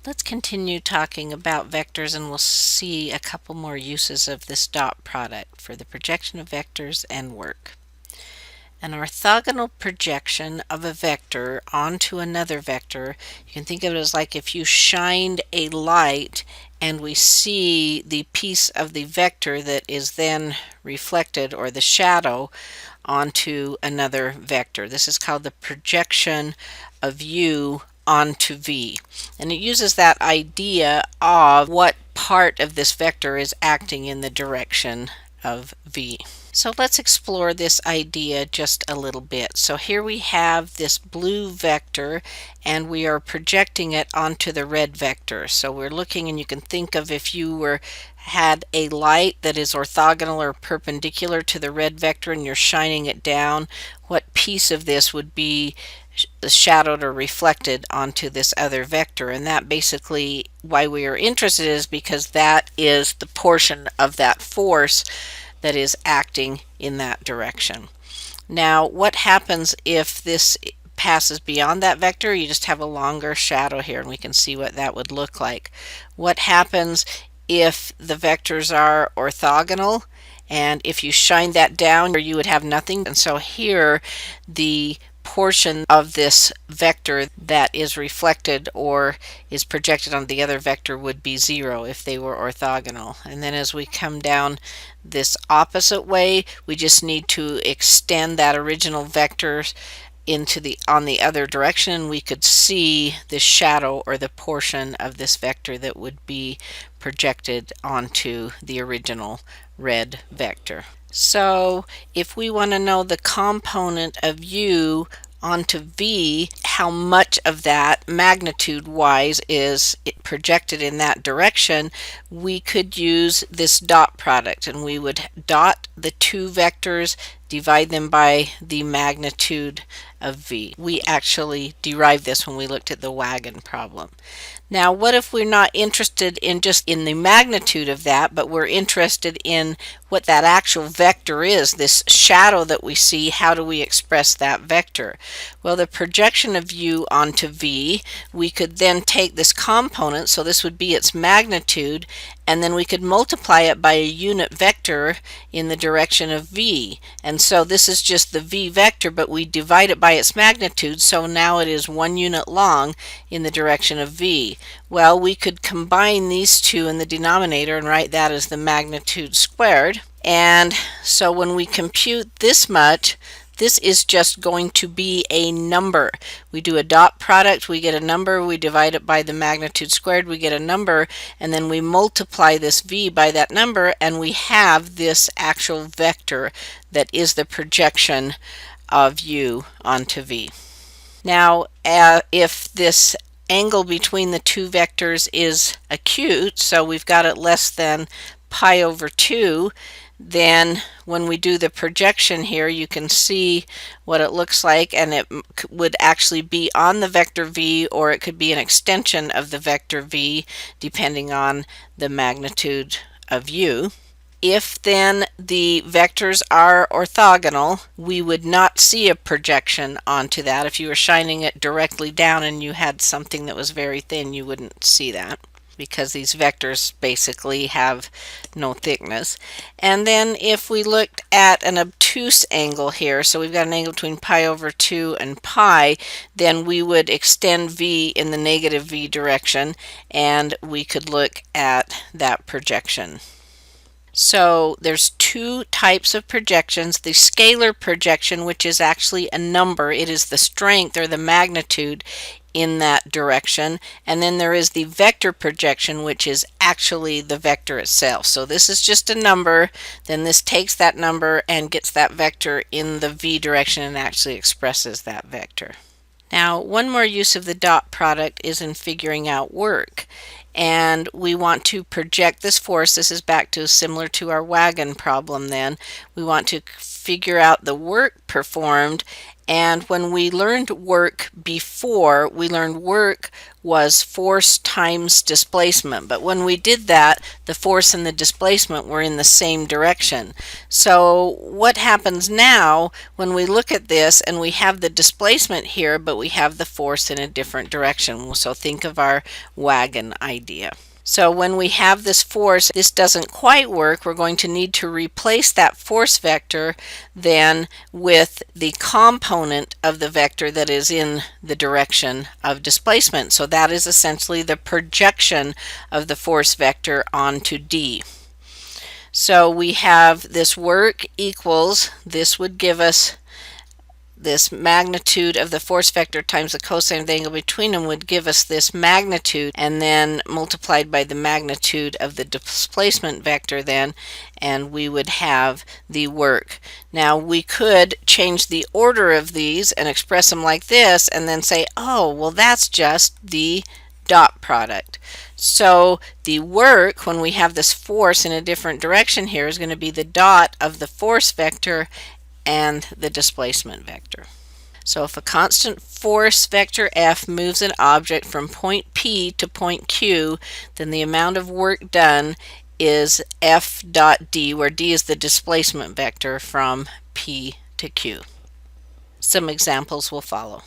Let's continue talking about vectors, and we'll see a couple more uses of this dot product for the projection of vectors and work. An orthogonal projection of a vector onto another vector, you can think of it as like if you shined a light and we see the piece of the vector that is then reflected, or the shadow, onto another vector. This is called the projection of U onto V. And it uses that idea of what part of this vector is acting in the direction of V. So let's explore this idea just a little bit. So here we have this blue vector and we are projecting it onto the red vector. So we're looking, and you can think of if you had a light that is orthogonal or perpendicular to the red vector and you're shining it down, what piece of this would be shadowed or reflected onto this other vector? And that basically why we are interested is because that is the portion of that force that is acting in that direction. Now, what happens if this passes beyond that vector? You just have a longer shadow here, and we can see what that would look like. What happens if the vectors are orthogonal? And if you shine that down, you would have nothing. And so here, the portion of this vector that is reflected or is projected on the other vector would be 0 if they were orthogonal. And then as we come down this opposite way, we just need to extend that original vector on the other direction. We could see the shadow or the portion of this vector that would be projected onto the original red vector. So if we want to know the component of U onto V, how much of that magnitude-wise is projected in that direction, we could use this dot product, and we would dot the two vectors, divide them by the magnitude of V. We actually derived this when we looked at the wagon problem. Now, what if we're not interested in just in the magnitude of that, but we're interested in what that actual vector is, this shadow that we see? How do we express that vector? Well, the projection of U onto V, we could then take this component, so this would be its magnitude, and then we could multiply it by a unit vector in the direction of V. And so this is just the V vector, but we divide it by its magnitude, so now it is 1 unit long in the direction of V. Well, we could combine these two in the denominator and write that as the magnitude squared. And so when we compute this much, this is just going to be a number. We do a dot product, we get a number, we divide it by the magnitude squared, we get a number, and then we multiply this V by that number, and we have this actual vector that is the projection of U onto V. Now, if this angle between the two vectors is acute, so we've got it less than pi over 2, then when we do the projection here, you can see what it looks like, and it would actually be on the vector V, or it could be an extension of the vector V depending on the magnitude of U. If then the vectors are orthogonal, we would not see a projection onto that. If you were shining it directly down and you had something that was very thin, you wouldn't see that, because these vectors basically have no thickness. And then if we looked at an obtuse angle here, so we've got an angle between pi over 2 and pi, then we would extend V in the negative V direction, and we could look at that projection. So there's two types of projections. The scalar projection, which is actually a number, it is the strength or the magnitude in that direction. And then there is the vector projection, which is actually the vector itself. So this is just a number, then this takes that number and gets that vector in the V direction and actually expresses that vector. Now, one more use of the dot product is in figuring out work. And we want to project this force. This is back to similar to our wagon problem then. We want to figure out the work performed, And when we learned work before, we learned work was force times displacement. But when we did that, the force and the displacement were in the same direction. So what happens now when we look at this and we have the displacement here, but we have the force in a different direction? So think of our wagon idea. So when we have this force, this doesn't quite work. We're going to need to replace that force vector then with the component of the vector that is in the direction of displacement. So that is essentially the projection of the force vector onto D. So we have this work equals, this would give us this magnitude of the force vector times the cosine of the angle between them would give us this magnitude, and then multiplied by the magnitude of the displacement vector then, and we would have the work. Now we could change the order of these and express them like this and then say, oh, well, that's just the dot product. So the work, when we have this force in a different direction here, is going to be the dot of the force vector and the displacement vector. So if a constant force vector F moves an object from point P to point Q, then the amount of work done is F dot D, where D is the displacement vector from P to Q. Some examples will follow.